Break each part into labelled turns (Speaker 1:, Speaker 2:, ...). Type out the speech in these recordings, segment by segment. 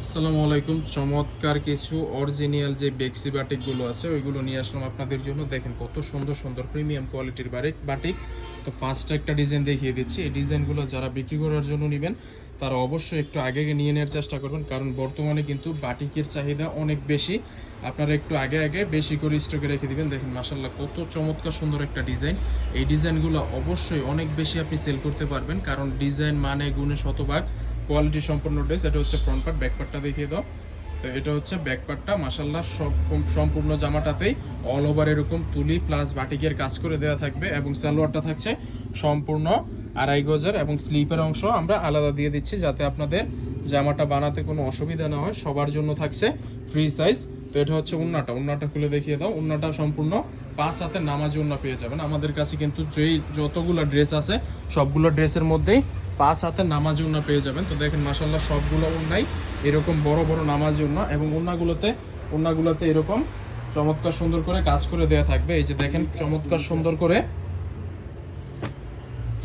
Speaker 1: আসসালামু আলাইকুম। চমৎকার কিছু অরিজিনাল যে বেক্সি বাটিকগুলো আছে ওইগুলো নিয়ে আসলাম আপনাদের জন্য। দেখেন কত সুন্দর সুন্দর প্রিমিয়াম কোয়ালিটির বাটিক। তো ফার্স্ট একটা ডিজাইন দেখিয়ে দিচ্ছি। এই ডিজাইনগুলো যারা বিক্রি করার জন্য নেবেন তারা অবশ্যই একটু আগে নিয়ে নেওয়ার চেষ্টা করবেন, কারণ বর্তমানে কিন্তু বাটিকের চাহিদা অনেক বেশি। আপনারা একটু আগে বেশি করে স্টকে রেখে দিবেন। দেখেন মাশাআল্লাহ কত চমৎকার সুন্দর একটা ডিজাইন। এই ডিজাইনগুলো অবশ্যই অনেক বেশি আপনি সেল করতে পারবেন, কারণ ডিজাইন মানে গুণে শতভাগ কোয়ালিটি সম্পূর্ণ ড্রেস। এটা হচ্ছে ফ্রন্ট পার্ট, ব্যাক পার্টটা দেখিয়ে দাও। তো এটা হচ্ছে ব্যাক পার্টটা। মাশাআল্লাহ সব সম্পূর্ণ জামাটাতেই অল ওভার এরকম তুলি প্লাস বাটিকের কাজ করে দেওয়া থাকবে, এবং সালোয়ারটা থাকছে সম্পূর্ণ আড়াই গজের, এবং স্লিপের অংশ আমরা আলাদা দিয়ে দিচ্ছি যাতে আপনাদের জামাটা বানাতে কোনো অসুবিধা না হয়। সবার জন্য থাকছে ফ্রি সাইজ। তো এটা হচ্ছে উন্নাটা খুলে দেখিয়ে দাও। উন্নাটা সম্পূর্ণ 5 হাতের নামাজি উন্না পেয়ে যাবেন। আমাদের কাছে কিন্তু যতগুলো ড্রেস আছে সবগুলো ড্রেসের মধ্যেই 5 হাতের নামাজি উন্না পেয়ে যাবেন। তো দেখেন মাশাআল্লাহ সবগুলো উন্নাই এরকম বড় বড় নামাজি উন্না, এবং উন্নাগুলোতে এরকম চমৎকার সুন্দর করে কাজ করে দেওয়া থাকবে। এই যে দেখেন চমৎকার সুন্দর করে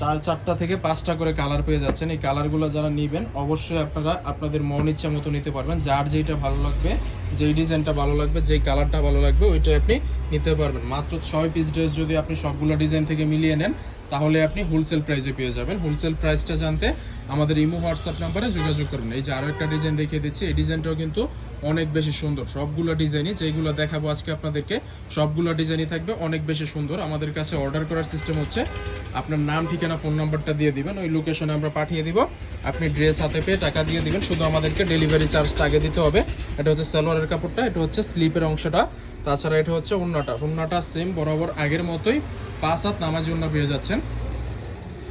Speaker 1: 4টা থেকে 5টা করে কালার পেয়ে যাচ্ছেন। এই কালারগুলো যারা নেবেন অবশ্যই আপনারা আপনাদের মন ইচ্ছা মতো নিতে পারবেন। যার যেইটা ভালো লাগবে, যেই ডিজাইনটা ভালো লাগবে, যেই কালারটা ভালো লাগবে ওইটাই আপনি নিতে পারবেন। মাত্র 6 পিস ড্রেস যদি আপনি সবগুলো ডিজাইন থেকে মিলিয়ে নেন তাহলে আপনি হোলসেল প্রাইসে পেয়ে যাবেন। হোলসেল প্রাইসটা জানতে আমাদের ইমো হোয়াটসঅ্যাপ নাম্বারে যোগাযোগ করুন। এই যে আরও একটা ডিজাইন দেখিয়ে দিচ্ছি। এই ডিজাইনটাও কিন্তু অনেক বেশি সুন্দর। সবগুলো ডিজাইনই যেগুলো দেখাবো আজকে আপনাদেরকে সবগুলো ডিজাইনই থাকবে অনেক বেশি সুন্দর। আমাদের কাছে অর্ডার করার সিস্টেম হচ্ছে আপনার নাম, ঠিকানা, ফোন নাম্বারটা দিয়ে দিবেন, ওই লোকেশনে আমরা পাঠিয়ে দিব। আপনি ড্রেস হাতে পেয়ে টাকা দিয়ে দিবেন, শুধু আমাদেরকে ডেলিভারি চার্জটা আগে দিতে হবে। এটা হচ্ছে সালোয়ারের কাপড়টা, এটা হচ্ছে স্লিপের অংশটা, তাছাড়া এটা হচ্ছে উন্নাটা সেম বরাবর আগের মতোই 5 হাত নামাজি উন্না পেয়ে যাচ্ছেন।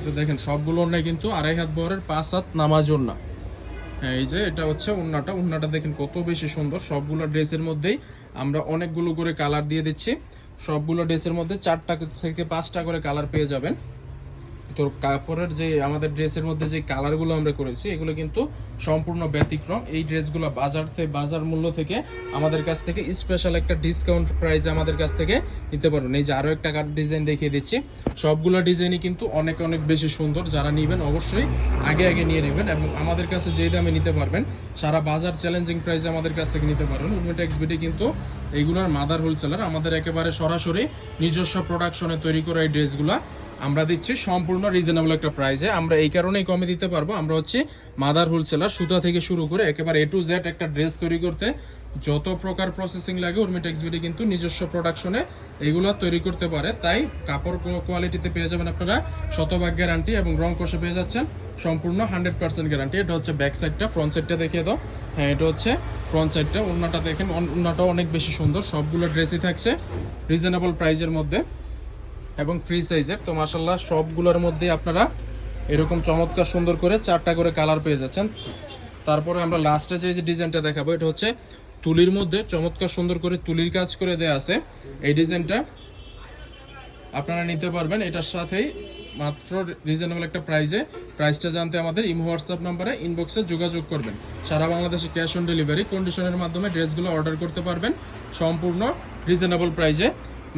Speaker 1: তো দেখেন সবগুলো উন্নাই কিন্তু 2.5 হাত বহরের 5 হাত নামাজি উন্না। হ্যাঁ, এই যে এটা হচ্ছে উন্নাটা দেখেন কত বেশি সুন্দর। সবগুলো ড্রেসের মধ্যেই আমরা অনেকগুলো করে কালার দিয়ে দিচ্ছি। সবগুলো ড্রেসের মধ্যে 4টা থেকে 5টা করে কালার পেয়ে যাবেন। তো কাপড়ের যে আমাদের ড্রেসের মধ্যে যে কালারগুলো আমরা করেছি এগুলো কিন্তু সম্পূর্ণ ব্যতিক্রম। এই ড্রেসগুলো বাজার মূল্য থেকে আমাদের কাছ থেকে স্পেশাল একটা ডিসকাউন্ট প্রাইসে আমাদের কাছ থেকে নিতে পারবেন। এই যে আরও একটা ডিজাইন দেখিয়ে দিচ্ছি। সবগুলো ডিজাইনই কিন্তু অনেক বেশি সুন্দর। যারা নেবেন অবশ্যই আগে নিয়ে নেবেন, এবং আমাদের কাছে যেই দামে নিতে পারবেন সারা বাজার চ্যালেঞ্জিং প্রাইসে আমাদের কাছ থেকে নিতে পারবেন। উর্মিটেক্স বিডি কিন্তু এইগুলোর মাদার হোলসেলার। আমাদের একেবারে সরাসরি নিজস্ব প্রোডাকশনে তৈরি করা এই ড্রেসগুলো আমরা দিচ্ছি সম্পূর্ণ রিজনেবল একটা প্রাইসে। আমরা এই কারণেই কমে দিতে পারবো, আমরা হচ্ছে মাদার হোলসেলার। সুতা থেকে শুরু করে একেবারে A to Z একটা ড্রেস তৈরি করতে যত প্রকার প্রসেসিং লাগে উর্মিটেক্স বিডি কিন্তু নিজস্ব প্রোডাকশনে এইগুলো তৈরি করতে পারে। তাই কাপড় কোয়ালিটিতে পেয়ে যাবেন আপনারা শতভাগ গ্যারান্টি, এবং রং কষে পেয়ে যাচ্ছেন সম্পূর্ণ 100% গ্যারান্টি। এটা হচ্ছে ব্যাক সাইডটা। ফ্রন্ট সাইডটা দেখিয়ে দাও। হ্যাঁ, এটা হচ্ছে ফ্রন্ট সাইডটা। উন্নাটা দেখেন, উন্নাটাও অনেক বেশি সুন্দর। সবগুলো ড্রেসই থাকছে রিজনেবল প্রাইসের মধ্যে এবং ফ্রি সাইজের। তো মাশাআল্লাহ সবগুলোর মধ্যে আপনারা এরকম চমৎকার সুন্দর করে 4টা করে কালার পেয়ে যাচ্ছেন। তারপরে আমরা লাস্টে যে ডিজাইনটা দেখাবো এটা হচ্ছে তুলির মধ্যে চমৎকার সুন্দর করে তুলির কাজ করে দেয়া আছে। এই ডিজাইনটা আপনারা নিতে পারবেন এটার সাথেই মাত্র রিজনেবল একটা প্রাইসটা জানতে আমাদের ইমো হোয়াটসঅ্যাপ নাম্বারে ইনবক্সে যোগাযোগ করবেন। সারা বাংলাদেশে ক্যাশ অন ডেলিভারি কন্ডিশনের মাধ্যমে ড্রেসগুলো অর্ডার করতে পারবেন সম্পূর্ণ রিজনেবল প্রাইসে।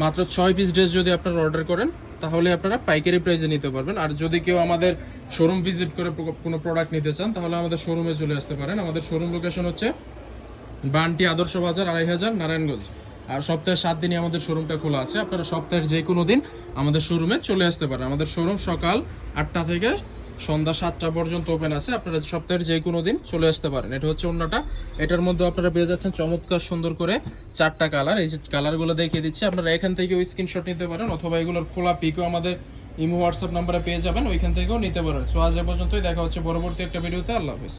Speaker 1: মাত্র 6 পিস ড্রেস যদি আপনারা অর্ডার করেন তাহলে আপনারা পাইকারি প্রাইসে নিতে পারবেন। আর যদি কেউ আমাদের শোরুম ভিজিট করে কোনো প্রোডাক্ট নিতে চান তাহলে আমাদের শোরুমে চলে আসতে পারেন। আমাদের শোরুম লোকেশন হচ্ছে বান্টি আদর্শ বাজার 2500 নারায়ণগঞ্জ। আর সপ্তাহে 7 দিনই আমাদের শোরুমটা খোলা আছে। আপনারা সপ্তাহের যে কোনো দিন আমাদের শোরুমে চলে আসতে পারেন। আমাদের শোরুম সকাল 8টা থেকে সন্ধ্যা 7টা পর্যন্ত ওপেন আছে। আপনারা সপ্তাহের যে কোনো দিন চলে আসতে পারেন। এটা হচ্ছে ওন্নাটা। এটার মধ্যে আপনারা পেয়ে যাচ্ছেন চমৎকার সুন্দর করে 4টা কালার। এই যে কালারগুলো দেখিয়ে দিচ্ছি, আপনারা এখান থেকেও স্ক্রিনশট নিতে পারেন, অথবা এগুলোর খোলা পিকও আমাদের ইমো হোয়াটসঅ্যাপ নাম্বারে পেয়ে যাবেন, ওইখান থেকেও নিতে পারেন। সো আজ এ পর্যন্তই, দেখা হচ্ছে পরবর্তী একটা ভিডিওতে। আল্লাহ হাফেজ।